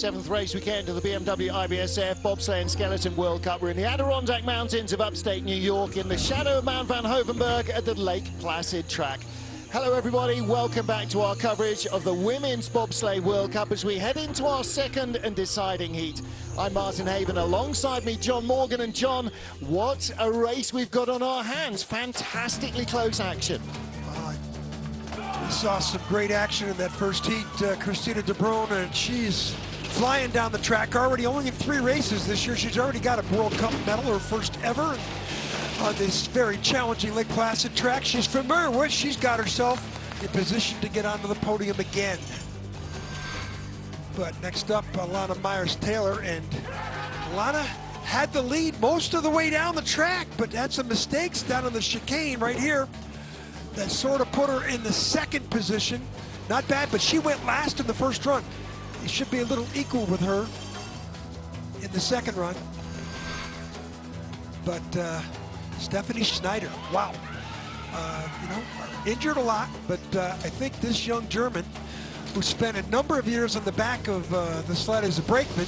Seventh race weekend of the BMW IBSF Bobsleigh and Skeleton World Cup. We're in the Adirondack Mountains of upstate New York in the shadow of Mount Van Hoevenberg at the Lake Placid track. Hello everybody, welcome back to our coverage of the Women's Bobsleigh World Cup as we head into our second and deciding heat. I'm Martin Haven, alongside me John Morgan. And John, what a race we've got on our hands. Fantastically close action. We saw some great action in that first heat. Christina De Bruyne, and she's flying down the track already. Only in 3 races this year. She's already got a World Cup medal, her first ever. On this very challenging Lake Placid track she's familiar with. She's got herself in position to get onto the podium again. But next up, Alana Myers-Taylor, and Alana had the lead most of the way down the track, but had some mistakes down on the chicane right here that sort of put her in the second position. Not bad, but she went last in the first run. It should be a little equal with her in the second run. But Stephanie Schneider, wow. Injured a lot, but I think this young German, who spent a number of years on the back of the sled as a brakeman,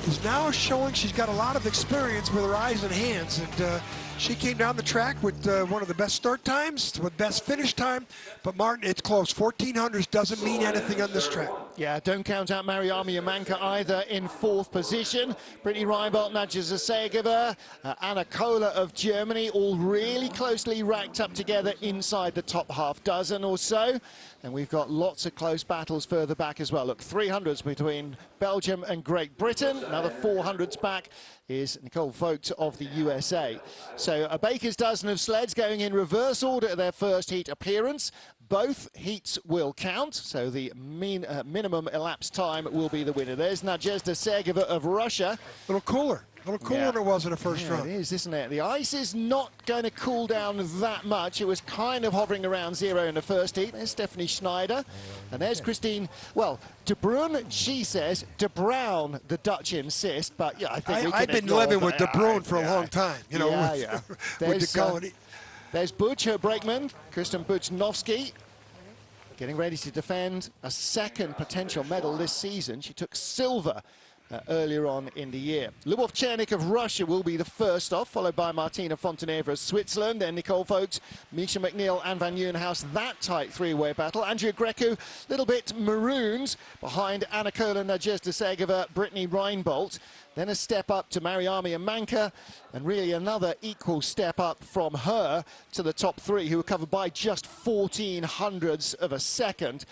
is now showing she's got a lot of experience with her eyes and hands. And she came down the track with one of the best start times, with best finish time. But Martin, it's close. 1400s doesn't mean anything on this track. Yeah, don't count out Mariama Yamanka either in 4th position. Brittany Reinbold, Nadja Zasegova, Anna Kohler of Germany, all really closely racked up together inside the top half dozen or so. And we've got lots of close battles further back as well. Look, 300s between Belgium and Great Britain. Another 400s back is Nicole Vogt of the USA. So a baker's dozen of sleds going in reverse order at their first heat appearance. Both heats will count, so the minimum elapsed time will be the winner. There's Nadezhda Sergeva of Russia. A little cooler than it was in the first round. It is, isn't it? The ice is not going to cool down that much. It was kind of hovering around 0 in the first heat. There's Stephanie Schneider. And there's Christine, well, De Bruyne, she says. De Bruyne, the Dutch insist. But yeah, I think I've been living with De Bruyne for a long time, you know, with the colony. There's Butch, her brakeman, Kristen Buchnovsky, getting ready to defend a second potential medal this season. She took silver earlier on in the year. Lubov Chernik of Russia will be the first off, followed by Martina Fonteneva of Switzerland, then Nicole Vogt, Misha McNeil and Van Nieuwenhuis. That tight 3-way battle. Andrea Greco, a little bit marooned behind Anna Kohler, Nadezhda Sergeva, Brittany Reinbold. Then a step up to Mariama Yamanka, and really another equal step up from her to the top 3, who were covered by just 1400ths of a second.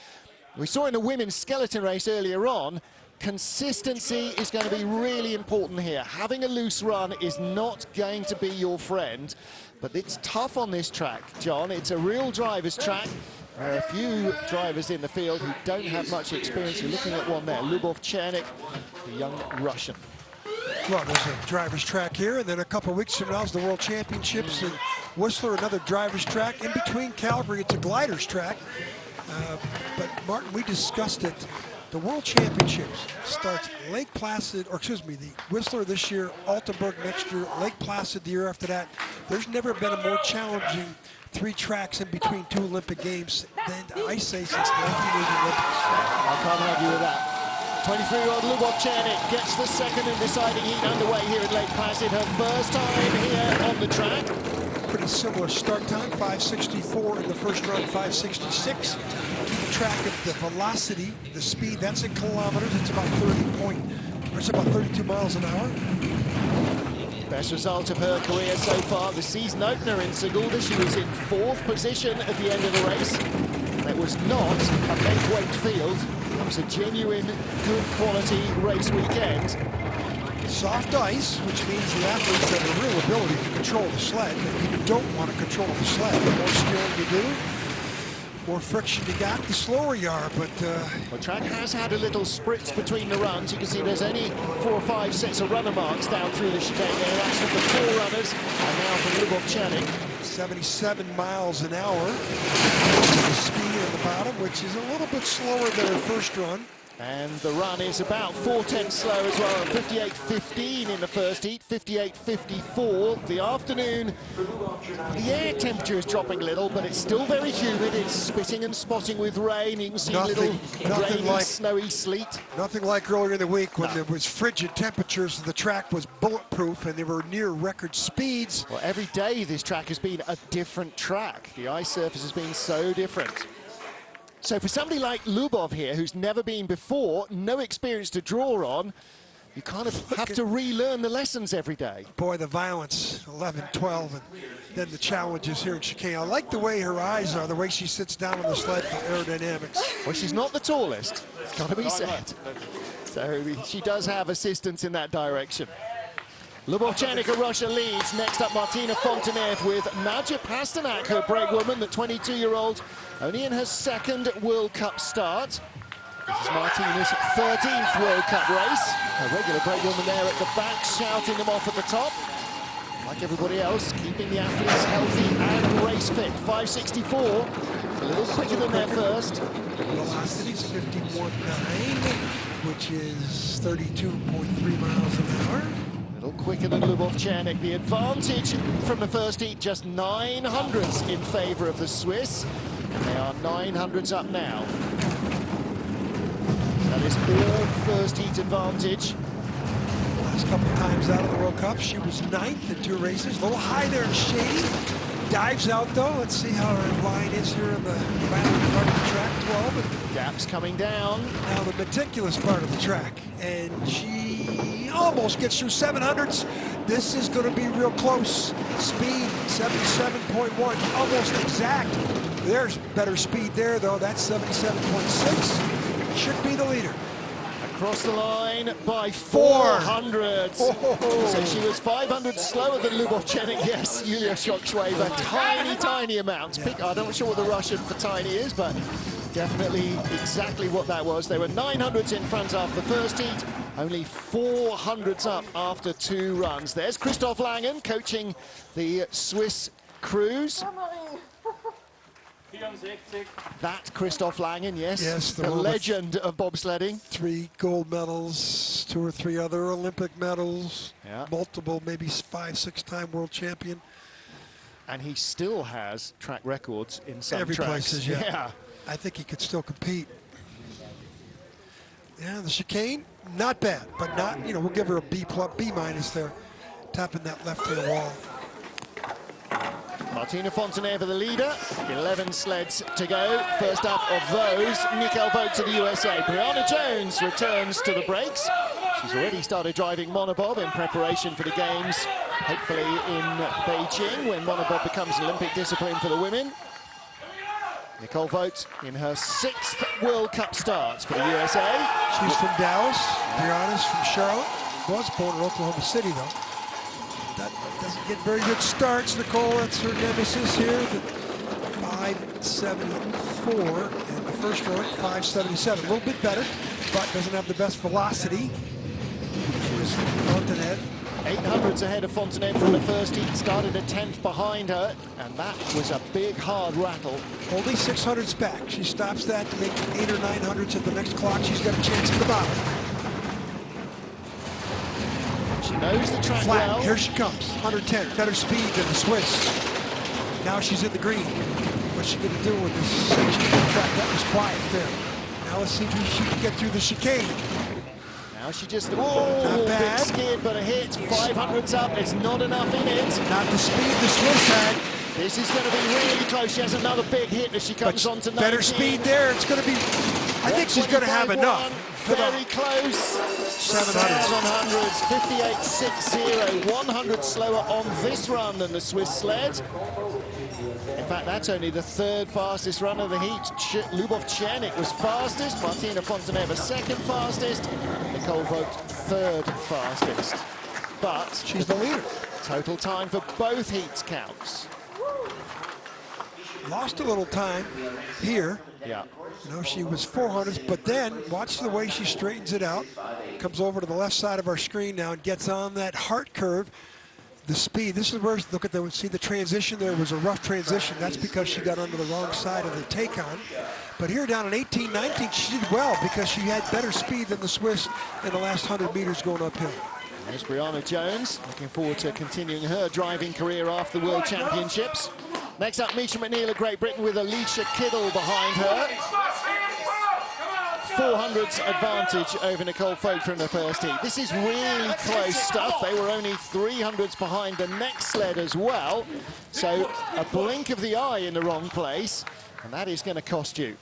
We saw in the women's skeleton race earlier on, consistency is going to be really important here. Having a loose run is not going to be your friend, but it's tough on this track, John. It's a real driver's track. There are a few drivers in the field who don't have much experience. You're looking at one there, Lubov Chernik, the young Russian. Well, there's a driver's track here, and then a couple of weeks from now is the World Championships in Whistler, another driver's track. In between Calgary, it's a glider's track. But Martin, we discussed it. The World Championships starts Lake Placid, or excuse me, the Whistler this year, Altenburg next year, Lake Placid the year after that. There's never been a more challenging 3 tracks in between 2 Olympic Games than I say since 1980 Olympics. I can't argue with that. 23-year-old Lubov Chernik gets the second and deciding heat underway here at Lake Placid. Her first time here on the track. Pretty similar start time, 5:64 in the first run, 5:66. Keep track of the velocity, the speed, that's in kilometers. It's about 32 miles an hour. Best result of her career so far, the season opener in Sigulda. She was in 4th position at the end of the race. And it was not a make-weight field. It was a genuine, good quality race weekend. Soft ice, which means the athletes have a real ability to control the sled. But you don't want to control the sled. The more skill you do, more friction you got, the slower you are. But the track has had a little spritz between the runs. You can see there's only 4 or 5 sets of runner marks down through the chicane there. That's from the 4 runners, and now from Lubov Chernik. 77 miles an hour. The speed at the bottom, which is a little bit slower than her first run. And the run is about 4/10 slow as well, 58.15 in the first heat, 58.54. The afternoon, the air temperature is dropping a little, but it's still very humid. It's spitting and spotting with rain. You can see little rainy, snowy sleet. Nothing like earlier in the week when there was frigid temperatures, the track was bulletproof, and they were near record speeds. Well, every day this track has been a different track. The ice surface has been so different. So for somebody like Lubov here, who's never been before, no experience to draw on, you kind of have to relearn the lessons every day. Boy, the violence, 11, 12, and then the challenges here in chicane. I like the way her eyes are, the way she sits down on the sled for aerodynamics. Well, she's not the tallest, it's got to be said. So she does have assistance in that direction. Lubov-Chanika, Russia leads. Next up, Martina Fontenev with Nadja Pasternak, her brakewoman, the 22-year-old, only in her second World Cup start. This is Martina's 13th World Cup race. A regular brakewoman there at the back, shouting them off at the top. Like everybody else, keeping the athletes healthy and race fit. 5.64, a little quicker than their first. Velocity's 51.9, which is 32.3 miles an hour. A little quicker than Lubov-Chanik. The advantage from the first heat, just 900ths in favor of the Swiss. And they are 900ths up now. That is all first heat advantage. Last couple of times out of the World Cup, she was 9th in 2 races. A little high there and shady. Dives out though. Let's see how her line is here in the final part of the track, 12. And gaps coming down. now the meticulous part of the track. And she almost gets through 700ths. This is going to be real close. Speed, 77.1, almost exact. There's better speed there though. That's 77.6. Should be the leader. Across the line by 400. So she was 500 slower than Lubov-Chanik. Yes, Yulia Shokshweva, tiny amount. I'm not sure what the Russian for tiny is, but definitely exactly what that was. They were 900s in front after the first heat, only 400s up after 2 runs. There's Christoph Langen coaching the Swiss crews. That Christoph Langen, yes, the legend of bobsledding. 3 gold medals, 2 or 3 other Olympic medals, yeah. Multiple, maybe 5, 6-time world champion. And he still has track records in some Every tracks. places, yeah. I think he could still compete. Yeah, the chicane, not bad, but not, you know, we'll give her a B minus there, tapping that left-hand wall. Martina Fontenay for the leader, 11 sleds to go. First up of those, Nicole Vogt to the USA. Brianna Jones returns to the brakes. She's already started driving monobob in preparation for the games, hopefully in Beijing, when monobob becomes an Olympic discipline for the women. Nicole Vogt in her 6th World Cup start for the USA. She's from Dallas, Brianna's from Charlotte. Was born in Oklahoma City, though. That doesn't get very good starts, Nicole. That's her nemesis here. The 5.74 in the first run, 5.77. A little bit better, but doesn't have the best velocity. Here's Fontenev. 800s ahead of Fontenev from the first heat, started a 10th behind her, and that was a big, hard rattle. Only 600s back. She stops that to make 8 or 900s at the next clock. She's got a chance at the bottom. She knows the track Flat. well. Here she comes, 110, better speed than the Swiss. Now she's in the green. What's she going to do with this section of the track? That was quiet there. Now let's see if she can get through the chicane. Now she just, big skid, but a hit, 500s up, it's not enough in it. Not the speed the Swiss had. This is going to be really close. She has another big hit as she comes on to 19. Better speed there. It's going to be, I think she's going to have enough. Very close. 700s, 58.60, 100 slower on this run than the Swiss sled. In fact, that's only the 3rd fastest run of the heat. Lubov-Chanik was fastest, Martina Fonteneva 2nd fastest, Nicole Vogt 3rd fastest. But she's the leader. Total time for both heats counts. Lost a little time here. Yeah. You know, she was 400s, but then watch the way she straightens it out. Comes over to the left side of our screen now and gets on that heart curve. the speed. This is where, look at the, see the transition there was a rough transition. That's because she got onto the wrong side of the take-on. But here down in 18-19, she did well because she had better speed than the Swiss in the last 100 meters going uphill. There's Brianna Jones, looking forward to continuing her driving career after the World Championships. Next up, Misha McNeil of Great Britain with Alicia Kiddle behind her. 400s advantage over Nicole Folk from the first heat. This is really close stuff. They were only 300s behind the next sled as well. So a blink of the eye in the wrong place, and that is going to cost you.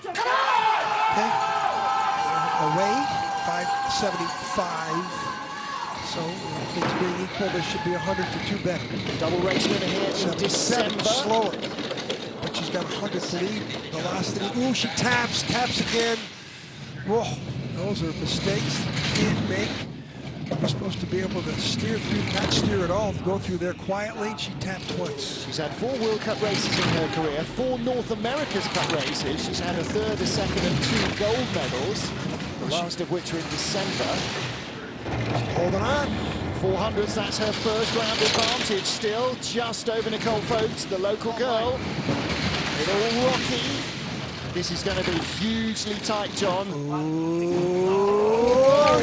Okay. Away, 575. So if it's being equal, there should be 100 to 2 better. Double race winner here in December. Slower. But she's got 100 to lead. Velocity. Ooh, she taps again. Whoa, those are mistakes you can't make. You're supposed to be able to steer through, not steer at all, go through there quietly. She tapped twice. She's had 4 World Cup races in her career, 4 North America's Cup races. She's had a third, a second, and 2 gold medals, the last of which are in December. She's holding on. 400s, that's her first round advantage still, just over Nicole Folks, the local girl. It's all rocky. This is going to be hugely tight, John. Ooh,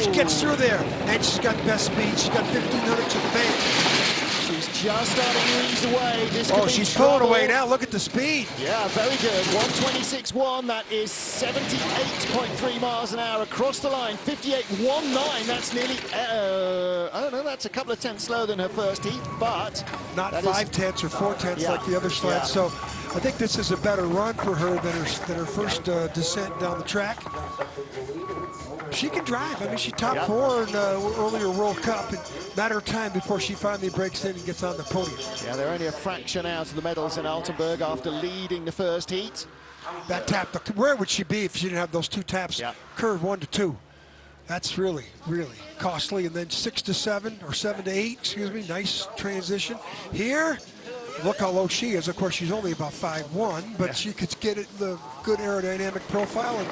she gets through there. And she's got best speed. She's got 1,500 to the bank. She's just starting to ease away. This could be she's trouble. pulling away now. Look at the speed. Yeah, very good. 126.1, that is 78.3 miles an hour across the line. 58.19, that's nearly, I don't know, that's a couple of tenths slower than her first heat, but... Not 5 tenths or 4 tenths like the other sled. So I think this is a better run for her than her first descent down the track. She can drive. I mean, she top 4 in earlier World Cup. In a matter of time before she finally breaks in and gets on the podium. Yeah, they're only a fraction out of the medals in Altenburg after leading the first heat. That tap, where would she be if she didn't have those 2 taps? Curve 1 to 2. That's really, really costly. And then 6 to 7 or 7 to 8, excuse me, nice transition. Here, look how low she is. Of course, she's only about 5'1", but she could get it the good aerodynamic profile and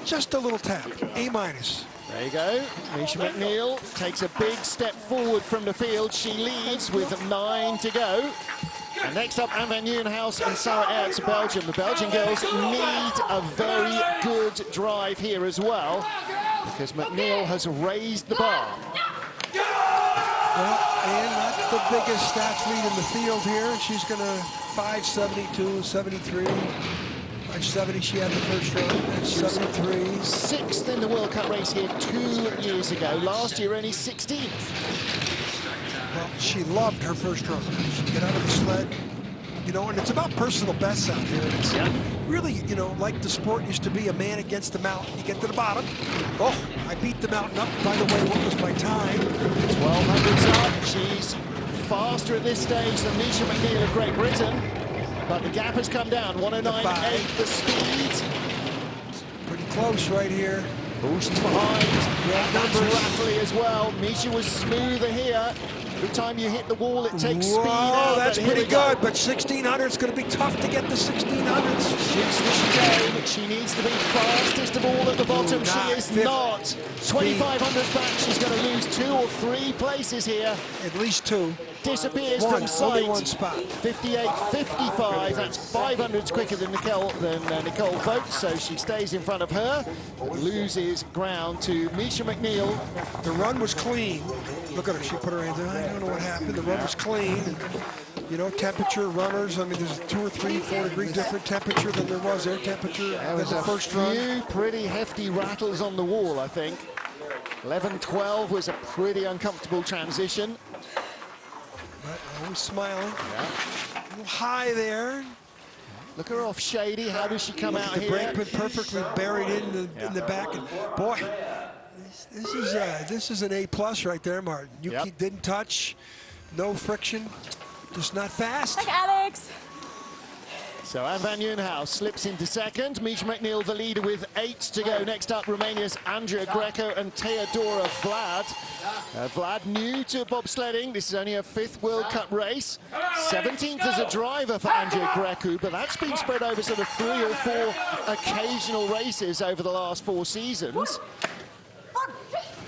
just a little tap, A-. There you go. Misha McNeil takes a big step forward from the field. She leads with 9 to go. And next up, Anne van Nieuwenhuis and Sarah Aerts of Belgium. The Belgian girls need a very good drive here as well, because McNeil has raised the bar. Well, and not the biggest athlete in the field here. She's going to 572, 73. 570 she had the first round, and 73. 6th in the World Cup race here 2 years ago. Last year only 16th. Well, she loved her first run. She'd get out of the sled, you know, and it's about personal bests out here. It's really, you know, like the sport used to be, a man against the mountain. You get to the bottom. Oh, I beat the mountain up. By the way, what was my time? 1200s up. She's faster at this stage than Misha McNeil of Great Britain, but the gap has come down. 109.8 the speed. Pretty close right here. Oh, she's behind. Yeah, that's rattly as well. Misha was smoother here. Every time you hit the wall, it takes speed out. That's pretty good, but 1600 is going to be tough to get the 1600s. She's the chicane. She needs to be fastest of all at the bottom. She is not. 2500s back. She's going to lose 2 or 3 places here. At least 2. Disappears from sight. Only 1 spot. 58.55. That's 500s quicker than Nicole Folks, so she stays in front of her, but loses ground to Misha McNeil. The run was clean. Look at her. She put her hands in. I don't know what happened. The run was clean. And, you know, temperature runners. I mean, there's 2 or 3, 4 degree different temperature than there was air temperature than the first run. There was a few pretty hefty rattles on the wall, I think. 11-12 was a pretty uncomfortable transition. But always smiling. A little high there. Look her off shady. How does she come out the here? brake pin perfectly buried in the back. And boy, this is an A+ right there, Martin. You didn't touch, no friction, just not fast. Like Alex. So Anne van Nieuwenhuis slips into second. Misha McNeil the leader with 8 to go. Next up, Romania's Andrea Greco and Teodora Vlad. Vlad new to bobsledding. This is only her 5th World Cup race. 17th as a driver for Andrea Greco, but that's been spread over sort of 3 or 4 occasional races over the last 4 seasons.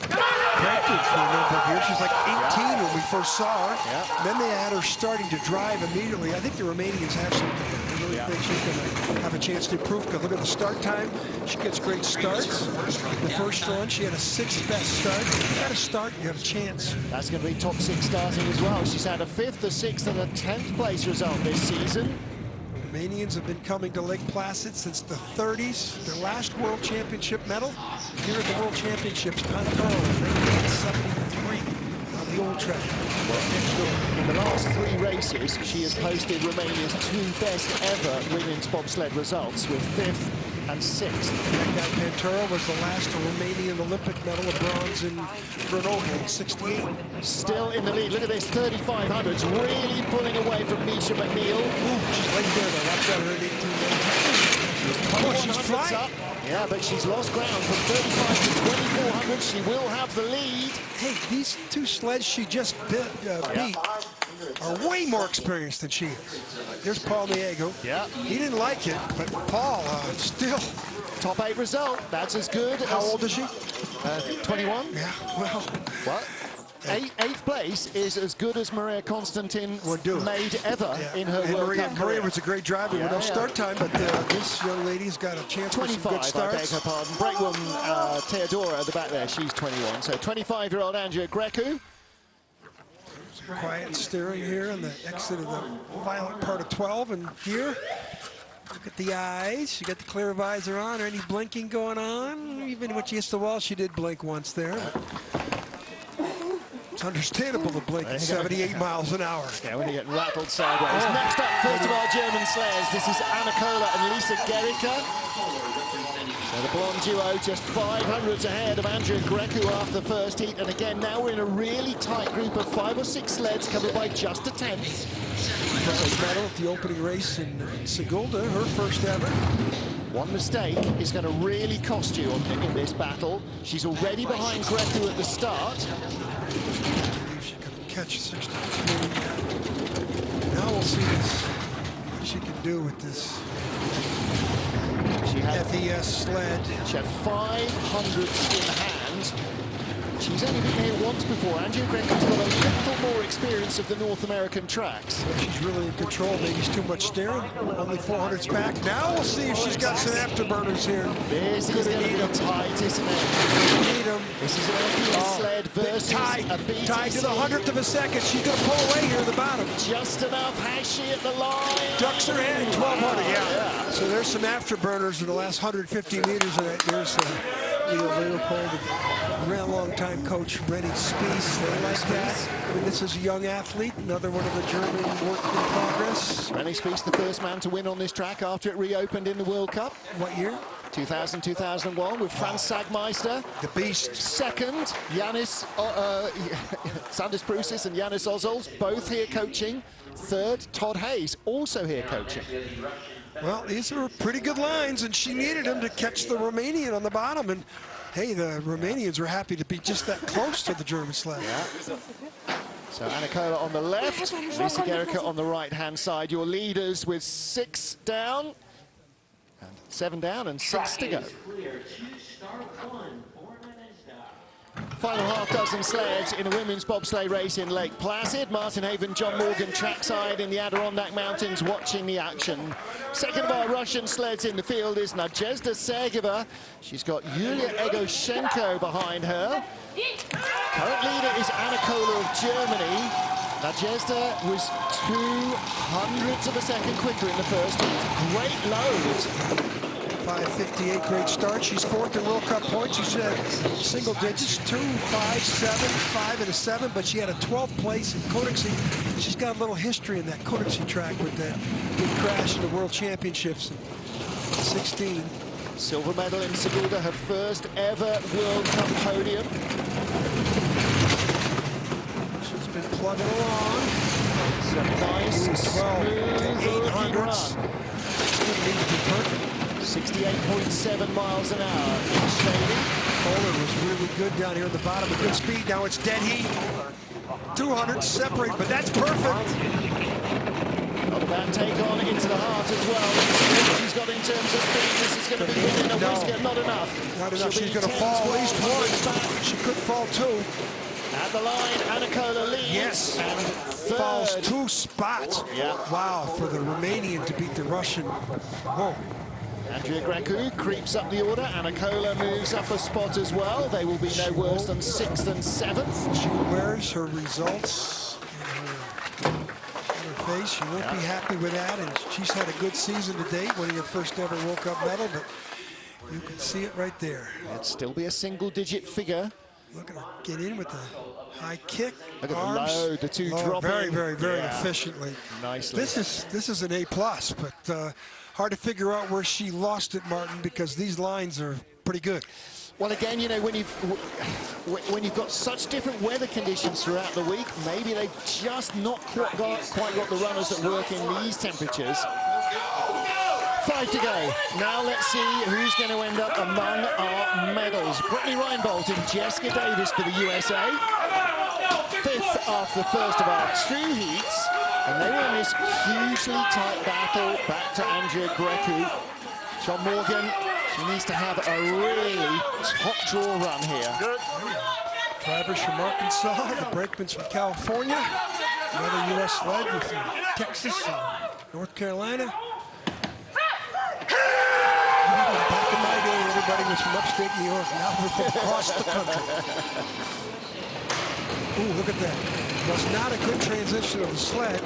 Okay, unexpected for a number of years. She's like 18 when we first saw her. Yeah. And then they had her starting to drive immediately. I think the Romanians have something. I really think she's going to have a chance to improve, because look at the start time. She gets great starts. The first run, she had a 6th best start. You got to start, you have a chance. That's going to be top 6 starting as well. She's had a 5th, a 6th, and a 10th place result this season. Romanians have been coming to Lake Placid since the 30s. Their last World Championship medal here at the World Championships, Panama, 1973, on the old track. In the last 3 races, she has posted Romania's 2 best ever women's bobsled results, with 5th and 6th. That guy Ventura was the last Romanian Olympic medal of bronze in Grenoble in '68. Still in the lead. Look at this, 3500s, really pulling away from Misha McNeil. Ooh, she's right there though. Watch out, her at 18. She's flying up. Yeah, but she's lost ground from 35 to 2400. She will have the lead. Hey, these 2 sleds she just beat are way more experienced than she is. There's Paul Diego. Yeah. He didn't like it, but Paul still. Top 8 result. That's as good. How old is she? 21. Yeah, well. What? 8th place is as good as Maria Constantin made ever in her World Cup career. Maria was a great driver with no start time, but this young lady's got a chance for some good starts. I beg her pardon. Breakwoman Teodora at the back there, she's 21. So 25-year-old Andrea Grecu. Quiet steering here on the exit of the violent part of 12, and here, look at the eyes. She got the clear visor on. Any blinking going on? Even when she hits the wall, she did blink once there. It's understandable to blink at 78 miles an hour. Yeah, when you're getting rattled sideways. Next up, first of all, German sleds. This is Anna Kohler and Lisa Gericke. So the blonde duo just 500s ahead of Andrea Grecu after the first heat. And again, now we're in a really tight group of 5 or 6 sleds covered by just a 10th. Bronze medal at the opening race in Sigulda, her first ever. One mistake is going to really cost you in this battle. She's already behind Grecu at the start. I believe she can catch 63. Now we'll see what she can do with this FES sled. She had 500s in hand. She's only been here once before. Andrea Grecu's got a little more experience of the North American tracks. Yeah, she's really in control. Maybe it's too much steering. Only 400s back. Now we'll see if she's got some afterburners here. This is going to be tight, isn't it? Need them. This is an FES sled versus a BTC. Tied to the 100th of a second. She's going to pull away here at the bottom. Just enough. Has she at the line? Ducks her head. 1200. Yeah. So there's some afterburners in the last 150 meters. And there's Leo Leopold, ran a long-time coach, Rennie Spies. They like that. I mean, this is a young athlete, another one of the German work in progress. Rennie Spies, the first man to win on this track after it reopened in the World Cup. What year? 2000, 2001 with Franz Sagmeister. The beast. Second, Sanders Prusis and Yanis Ozols, both here coaching. Third, Todd Hayes, also here coaching. Well, these are pretty good lines, and she needed him to catch the Romanian on the bottom. And hey, the Romanians were happy to be just that close to the German sled. Yeah. So Anna Kohler on the left, Lisa Gericke on the right-hand side. Your leaders with 6 down, and 7 down, and 6 to go. Final half-dozen sleds in a women's bobsleigh race in Lake Placid. Martin Haven, John Morgan trackside in the Adirondack Mountains watching the action. Second of our Russian sleds in the field is Nadezhda Sergeva. She's got Yulia Egoshenko behind her. Current leader is Anna Kohler of Germany. Nadezhda was 200ths of a second quicker in the first heat. Great loads. 5:58, great start. She's 4th in World Cup points. She's had single digits, 2, 5, 7, 5, and a 7, but she had a 12th place in Königssee. She's got a little history in that Königssee track with that big crash in the World Championships in 16. Silver medal in Sigulda, her first ever World Cup podium. She's been plugging along. Some nice 12 to 800s. She needs to be perfect. 68.7 miles an hour in shading. Kohler was really good down here at the bottom. A good speed. Now it's dead heat. 200 separate, but that's perfect. Not a bad that take on into the heart as well. Let's see what she's got in terms of speed. This is going to be within a whisker. Not enough. Not enough. She's going to fall at least one. She could fall two. At the line, Anakola leads. Yes. And third. Falls 2 spots. Yeah. Wow, for the Romanian to beat the Russian. Whoa. Andrea Grecu creeps up the order. Anakola moves up a spot as well. They will be no worse than 6th and 7th. She wears her results in her face. She won't be happy with that. And she's had a good season to date, winning her first ever World Cup medal. But you can see it right there. It'd still be a single-digit figure. Look at her get in with the high kick. Look at arms. the load, the two dropping. Very efficiently. Nicely. This is an A+, but hard to figure out where she lost it, Martin, because these lines are pretty good. Well, again, you know, when you've got such different weather conditions throughout the week, maybe they've just not quite got the runners that work in these temperatures. 5 to go. Now let's see who's going to end up among our medals. Brittany Reinbold and Jessica Davis for the USA. 5th after the first of our 2 heats. And they were in this hugely tight battle back to Andrea Grecu. John Morgan, she needs to have a really top draw run here. Good. Drivers from Arkansas, the brakemen's from California, another U.S. sled from Texas and North Carolina. Back in my day, everybody was from upstate New York. Now we're from across the country. Ooh, look at that. Was not a good transition of the sled.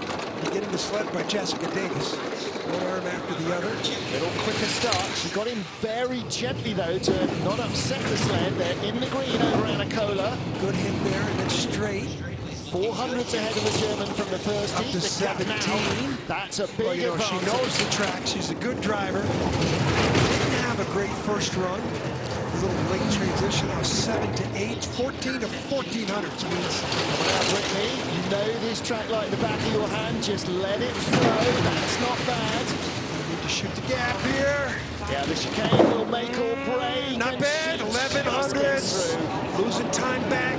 Getting the sled by Jessica Davis. One arm after the other. Little quicker start. She got in very gently, though, to not upset the sled. They're in the green over Anakola. Good hit there, and then straight. 400s ahead of the German from the first heat. To 17. That's a big advantage. She knows the track. She's a good driver. Didn't have a great first run. A little late transition of 7 to 8, 14 to 1400s means. Now, Brittany, you know this track like the back of your hand. Just let it flow. That's not bad. You need to shoot the gap here. Yeah, the chicane will make or break. Not bad. 1100s. Losing time back.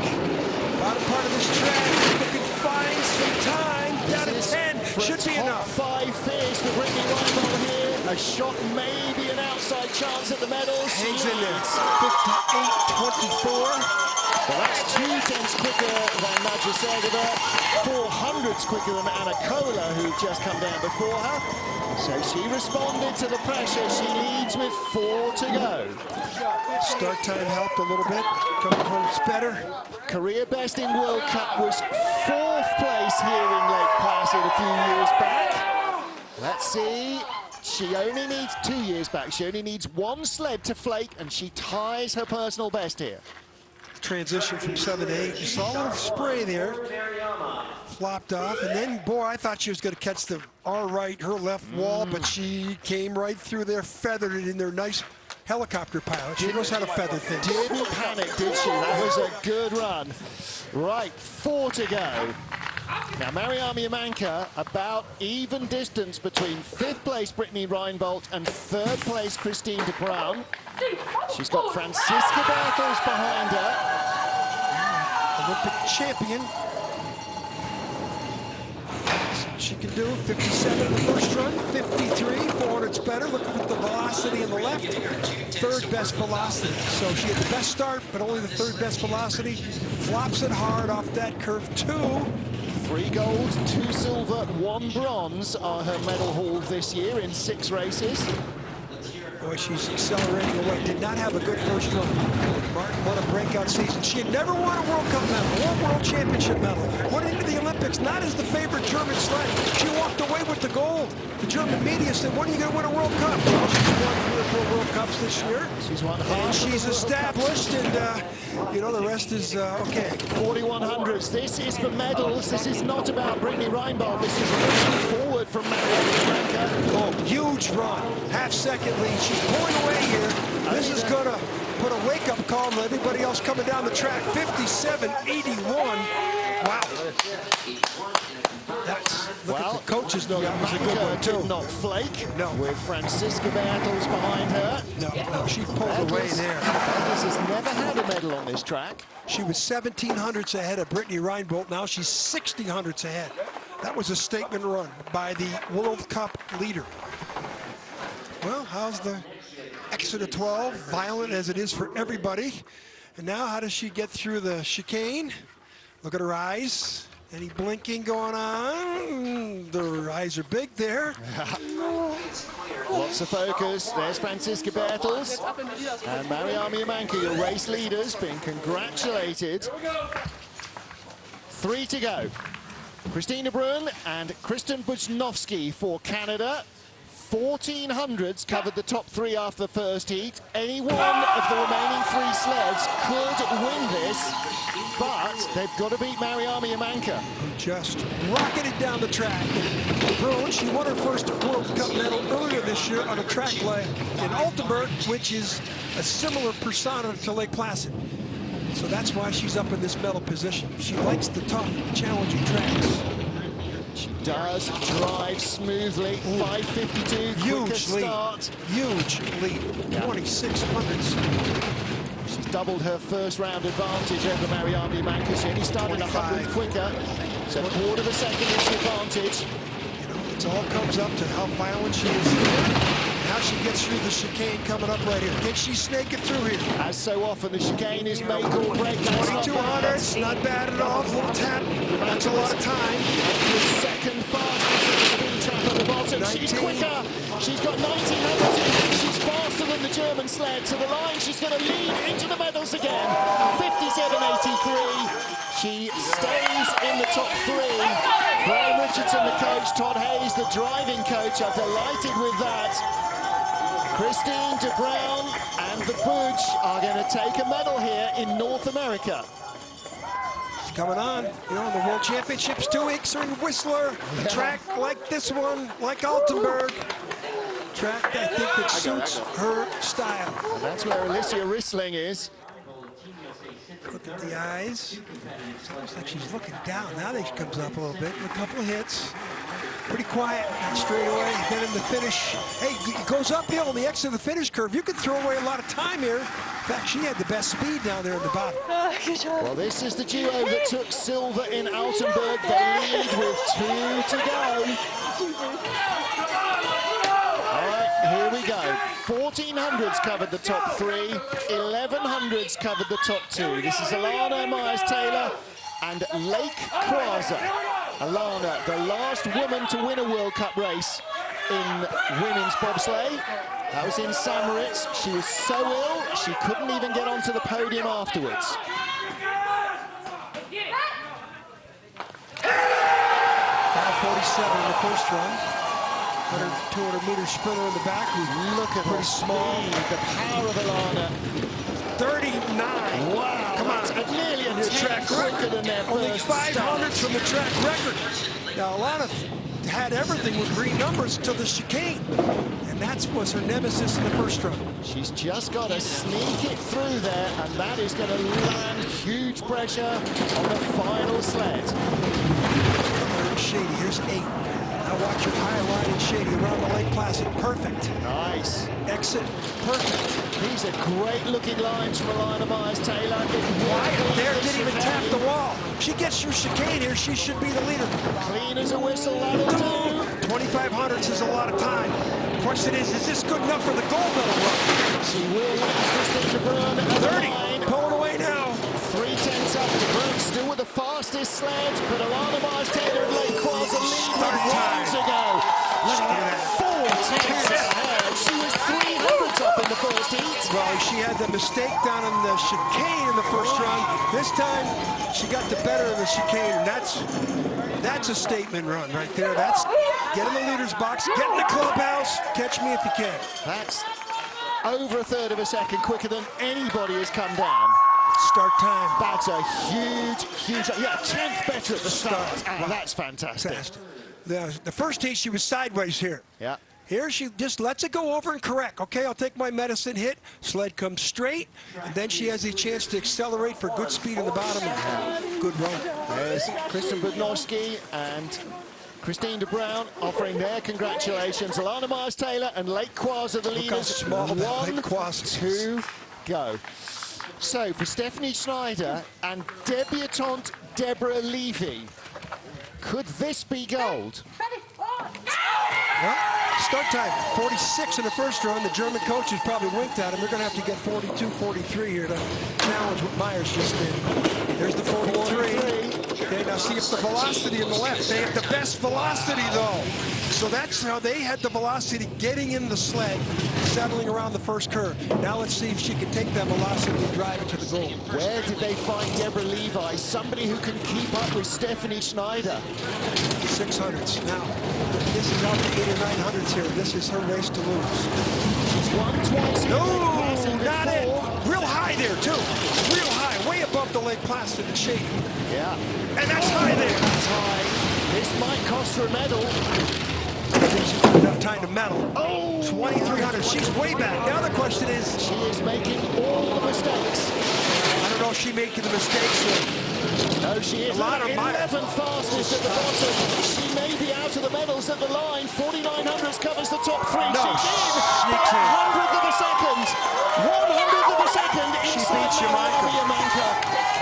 Bottom part of this track. Looking fine. Some time. Down to 10. Should be enough. 5 finish for Brittany Reinbold here. A shot, maybe an outside chance at the medals. Hangs in there. 58-24. Well, that's 2 tenths quicker than Nadja Sergova, 400s quicker than Anakola, who just come down before her. So she responded to the pressure. She leads with 4 to go. Start time helped a little bit. Couple hundreds better. Career best in World Cup was 4th place here in Lake Placid a few years back. Let's see. She only needs 2 years back. She only needs 1 sled to flake, and she ties her personal best here. Transition from 7 to 8. You saw a little spray there. Flopped off, and then, boy, I thought she was going to catch the her left wall, but she came right through there, feathered it in their nice helicopter pilot. She knows how to feather things. Didn't panic, did she? That was a good run. Right, 4 to go. Now, Mariama Yamanka, about even distance between 5th place Brittany Reinbold and 3rd place Christine de Bruin. She's got Francisca Bartels behind her. Olympic champion. She can do 57 in the first run, 53, 400's better. Look at the velocity in the left. 3rd best velocity. So she had the best start, but only the 3rd best velocity. Flops it hard off that curve, 2. 3 gold, 2 silver, 1 bronze are her medal haul this year in 6 races. Boy, she's accelerating away. Did not have a good first run. Martin won a breakout season. She had never won a World Cup medal or World Championship medal. Went into the Olympics not as the favorite German sled. She walked away with the gold. The German media said, when are you going to win a World Cup? Well, she's won 3 or 4 World Cups this year. She's won half. And she's established, and you know, the rest is okay. 4100s. This is for medals. This is not about Brittany Reinbold. This is looking forward from Mariama Yamanka. Oh, huge run. Half-second lead. She's pulling away here. This is going to put a wake-up call to everybody else coming down the track. 57-81. Wow. Look, the coaches know that was a good one, too. Did not flake. No. With Francisca Bartels behind her. No, she pulled away there. Bartels has never had a medal on this track. She was 1700ths ahead of Brittany Reinbold. Now she's 60 hundredths ahead That was a statement run by the World Cup leader. Well, how's the exit of 12? Violent as it is for everybody. And now how does she get through the chicane? Look at her eyes. Any blinking going on? Their eyes are big there. Lots of focus. There's Franziska Bertels and Mariama Yamanka, your race leaders, being congratulated. 3 to go. Christina Bruhn and Kristen Buczynowski for Canada. 1400s covered the top 3 after the first heat. Any one of the remaining 3 sleds could win this, but they've got to beat Mariama Yamanka. Who just rocketed down the track. And Bruhn, she won her first World Cup medal earlier this year on a track in Altenburg, which is a similar persona to Lake Placid. So that's why she's up in this medal position. She likes the tough, challenging tracks. She does drive smoothly. 5:52, quicker start. Huge lead, 2600s. She's doubled her first round advantage over Mariama Yamanka. She only started 100 quicker, so a quarter of a second is the advantage. You know, it all comes up to how violent she is here, and how she gets through the chicane coming up right here. Can she snake it through here? As so often, the chicane is make or break. 2200s, not bad at all. A little tap, that's a lot of time. The second fastest in the spin trap at the bottom. 19. She's quicker. She's got 1900s. She's faster than the German sled. To the line, she's going to lead into the medals again. 57.83. She stays in the top 3. Graham Richardson, the coach, Todd Hayes, the driving coach, are delighted with that. Christine de Bruyn and the Budge are going to take a medal here in North America. Coming on, you know, the World Championships 2 weeks are in Whistler. A track like this one, like Altenburg. Track, I think, that suits her style. And that's where Alicia Rissling is. Look at the eyes. Looks like she's looking down. Now that she comes up a little bit. A couple of hits. Pretty quiet, not straight away. Then in the finish, hey, it goes uphill on the exit of the finish curve. You can throw away a lot of time here. In fact, she had the best speed down there in the bottom. Well, this is the duo that took silver in Altenburg. They lead with 2 to go. All right, here we go. 1400s covered the top 3. 1100s covered the top 2. This is Alana Myers-Taylor and Lake Croiser. Alana, the last woman to win a World Cup race in women's bobsleigh. That was in St. Moritz. She was so ill, she couldn't even get onto the podium afterwards. 5:47 in the first run. 100, 200 meter sprinter in the back. Look at her small, the power of Alana. 39. Wow, come on, nearly a track record. than their Only first 500s start. from the track record. Now Alana had everything with green numbers to the chicane, and that was her nemesis in the first run. She's just got to sneak it through there, and that is going to land huge pressure on the final sled. Shady, here's 8. Now watch her high line and shady around the Lake Placid. Perfect. Nice. Exit, perfect. These are great looking lines from Alana Myers-Taylor. Wyatt there didn't even tap the wall. She gets through chicane here, she should be the leader. Clean as a whistle, that'll do. 2500s is a lot of time. Question is this good enough for the gold medal run? She will win. Christine de Bruyn at 30, pulling away now. 3/10 up. De Bruyn still with the fastest sled, but Alana Myers-Taylor and Lake Croiser lead rounds ago. Look at that. 4/10 ahead. She was 300s up in the first heat. Well, she had the mistake down on the chicane in the first round. This time, she got the better of the chicane, and that's a statement run right there. That's get in the leader's box, get in the clubhouse, catch me if you can. That's over a third of a second quicker than anybody has come down. Start time. That's a huge, yeah, 10th better at the start. And Wow. that's fantastic. The first heat, she was sideways here. Yeah. Here she just lets it go over and correct. Okay, I'll take my medicine hit. Sled comes straight, and then she has a chance to accelerate for good speed in the bottom and good run. There's Kristen Buczynowski and Christine de Bruyn offering their congratulations. Alana Myers-Taylor and Lake Croiser, the leaders. Small 1, Croiser. 2, go. So for Stephanie Schneider and debutante Deborah Levy, Could this be gold? Well, start time, 46 in the first run. The German coaches probably winked at him. They're going to have to get 42, 43 here to challenge what Myers just did. There's the 43. Okay, now see if the velocity in the left. They have the best velocity, though. So that's how they had the velocity getting in the sled, settling around the first curve. Now let's see if she can take that velocity and drive it to the goal. Where did they find Deborah Levi? Somebody who can keep up with Stephanie Schneider. 600s. Now, this is out the 8 or 900s here. This is her race to lose. She's won twice. No, not it. Real high there, too. Real high, way above the Lake Placid and Shady. Yeah. And that's high there. That's high. This might cost her a medal. I think she's got enough time to medal. Oh, 2,300. She's way back. Now the question is, she is making all the mistakes. I don't know if she's making the mistakes. No, she is. 11th fastest at the bottom. She may be out of the medals at the line. 4,900 covers the top three. No, she's in. 100th of a second. 100th of a second. She beats Yamanka.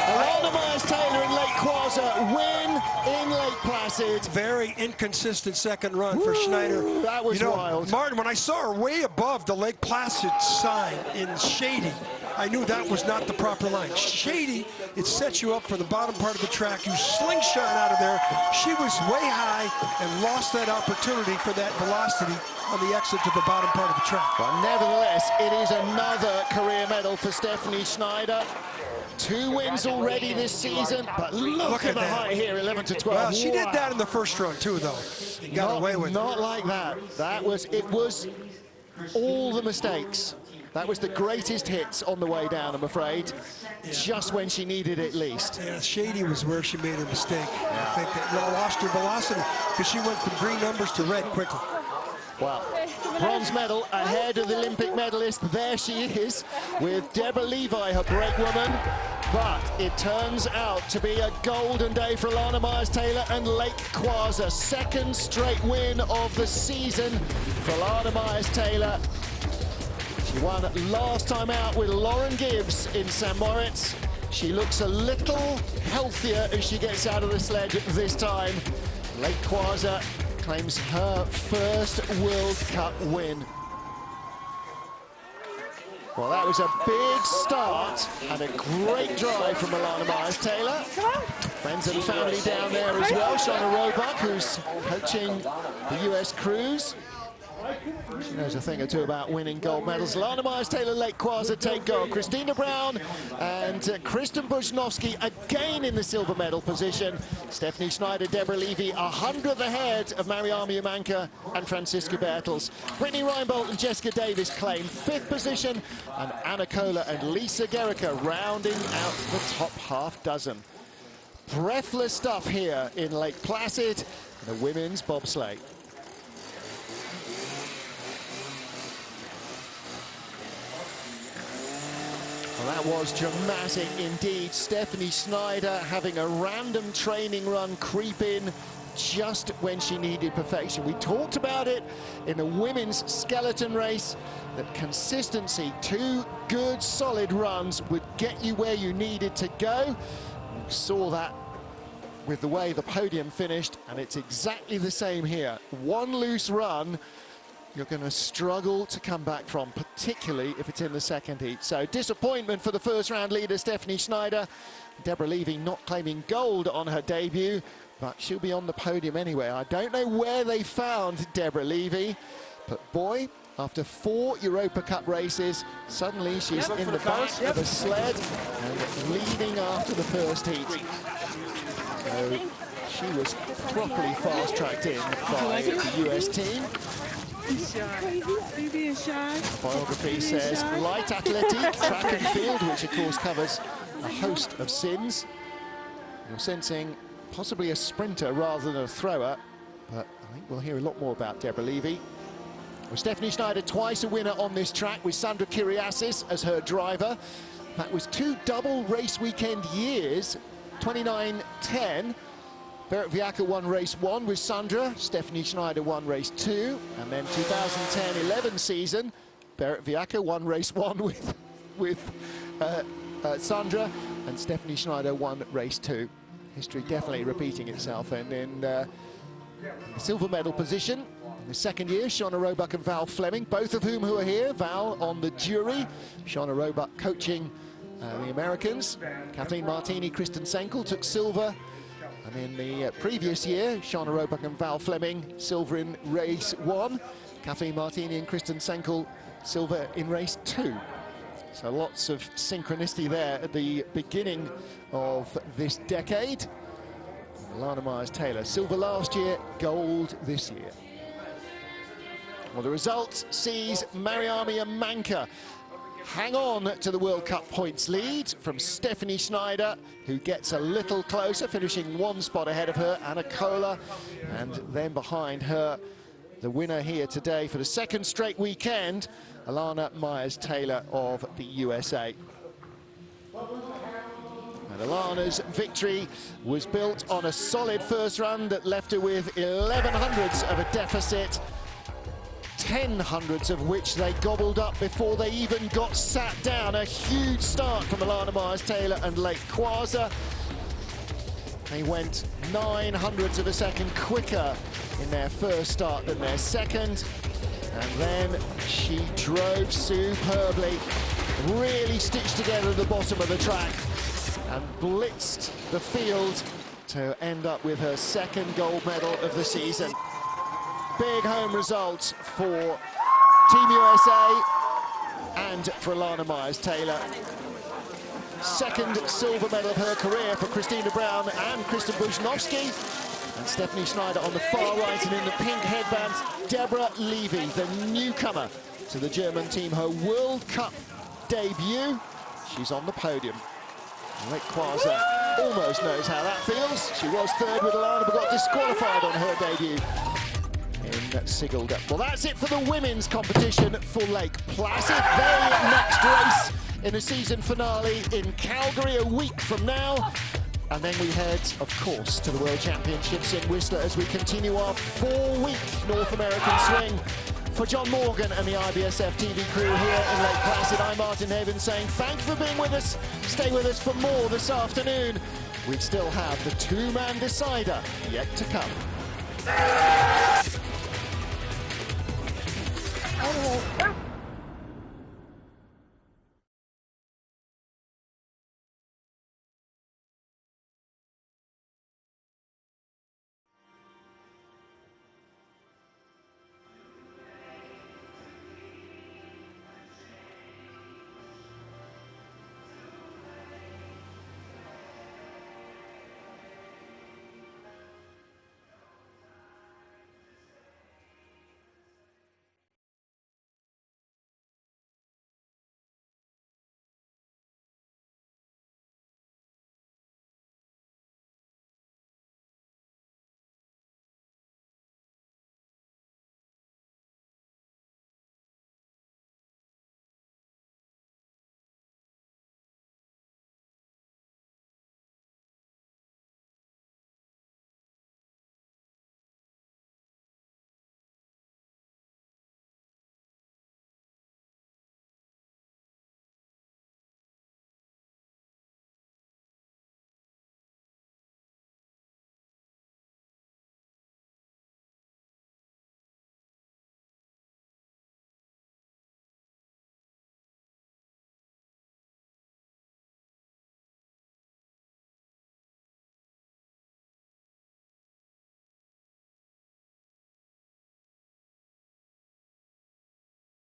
Alana Myers-Taylor and Lake Quaza win in Lake Placid. Very inconsistent second run for Schneider. That was wild. Martin, when I saw her way above the Lake Placid sign in Shady, I knew that was not the proper line. Shady, it sets you up for the bottom part of the track. You slingshot out of there. She was way high and lost that opportunity for that velocity on the exit to the bottom part of the track. But nevertheless, it is another career medal for Stephanie Schneider. 2 wins already this season, but look at the height here, 11 to 12. Well, she did that in the first run too, though. And got away with it. Not like that. It was all the mistakes. That was the greatest hits on the way down, I'm afraid. Yeah. Just when she needed it least. Yeah, Shady was where she made her mistake. Yeah. I think that lost her velocity because she went from green numbers to red quickly. Well, bronze medal ahead of the Olympic medalist. There she is with Deborah Levi, her brakewoman. But it turns out to be a golden day for Alana Myers-Taylor and Lake Quaza. Second straight win of the season for Alana Myers-Taylor. She won last time out with Lauren Gibbs in St. Moritz. She looks a little healthier as she gets out of the sled this time. Lake Quaza claims her first World Cup win. Well, that was a big start and a great drive from Alana Myers-Taylor. Friends and family down there as well. Shauna Roebuck, who's coaching the US Cruise. She knows a thing or two about winning gold medals. Alana Myers-Taylor, Lake Quaza take gold. Christina Brown and Kristen Bushnovsky again in the silver medal position. Stephanie Schneider, Deborah Levy, 100th ahead of Mariama Yamanka and Francisca Bertels. Brittany Reinbold and Jessica Davis claim 5th position, and Anna Kola and Lisa Gericke rounding out the top half dozen. Breathless stuff here in Lake Placid, the women's bobsleigh. Well, that was dramatic indeed. Stephanie Schneider having a random training run creep in just when she needed perfection. We talked about it in the women's skeleton race, that consistency, 2 good solid runs would get you where you needed to go. We saw that with the way the podium finished, and it's exactly the same here. 1 loose run you're going to struggle to come back from, particularly if it's in the second heat. So disappointment for the first round leader, Stephanie Schneider. Deborah Levy not claiming gold on her debut, but she'll be on the podium anyway. I don't know where they found Deborah Levy, but boy, after 4 Europa Cup races, suddenly she's in the back of a sled and leading after the first heat. So she was properly fast-tracked in by the US team. Biography says light athletic, track and field, which of course covers a host of sins. You're sensing possibly a sprinter rather than a thrower, but I think we'll hear a lot more about Deborah Levy. Well, Stephanie Schneider twice a winner on this track with Sandra Kyriasis as her driver. That was 2 double race weekend years, 29-10. Berit Viacca won race 1 with Sandra, Stephanie Schneider won race 2, and then 2010-11 season, Berit Viacca won race 1 with Sandra, and Stephanie Schneider won race 2. History definitely repeating itself, and in the silver medal position, in the second year, Shauna Roebuck and Val Fleming, both of whom are here. Val on the jury, Shauna Roebuck coaching the Americans. Kathleen Martini, Kristen Senkel took silver. And in the previous year, Shauna Roebuck and Val Fleming, silver in race 1. Kathleen Martini and Kristen Senkel, silver in race 2. So lots of synchronicity there at the beginning of this decade. Lana Myers-Taylor, silver last year, gold this year. Well, the result sees Mariami and Manka hang on to the World Cup points lead from Stephanie Schneider, who gets a little closer, finishing 1 spot ahead of her, Anna Kohler, and then behind her, the winner here today for the second straight weekend, Lana Myers-Taylor of the USA. And Alana's victory was built on a solid first run that left her with 11 hundredths of a deficit, 10 hundredths of which they gobbled up before they even got sat down. A huge start from Lana Myers-Taylor and Lake Quasar. They went 9 hundredths of a second quicker in their first start than their second. And then she drove superbly, really stitched together at the bottom of the track and blitzed the field to end up with her second gold medal of the season. Big home result for Team USA and for Lana Myers-Taylor. Second silver medal of her career for Christina Brown and Kristen Bushnovsky. And Stephanie Schneider on the far right, and in the pink headband, Deborah Levy, the newcomer to the German team, her World Cup debut. She's on the podium. Lake Quasar almost knows how that feels. She was third with Alana, but got disqualified on her debut in Sigulda. Well, that's it for the women's competition for Lake Placid. Their next race in the season finale in Calgary a week from now. And then we head, of course, to the World Championships in Whistler as we continue our 4-week North American swing. For John Morgan and the IBSF TV crew here in Lake Placid, I'm Martin Haven saying thanks for being with us. Stay with us for more this afternoon. We still have the 2-man decider yet to come.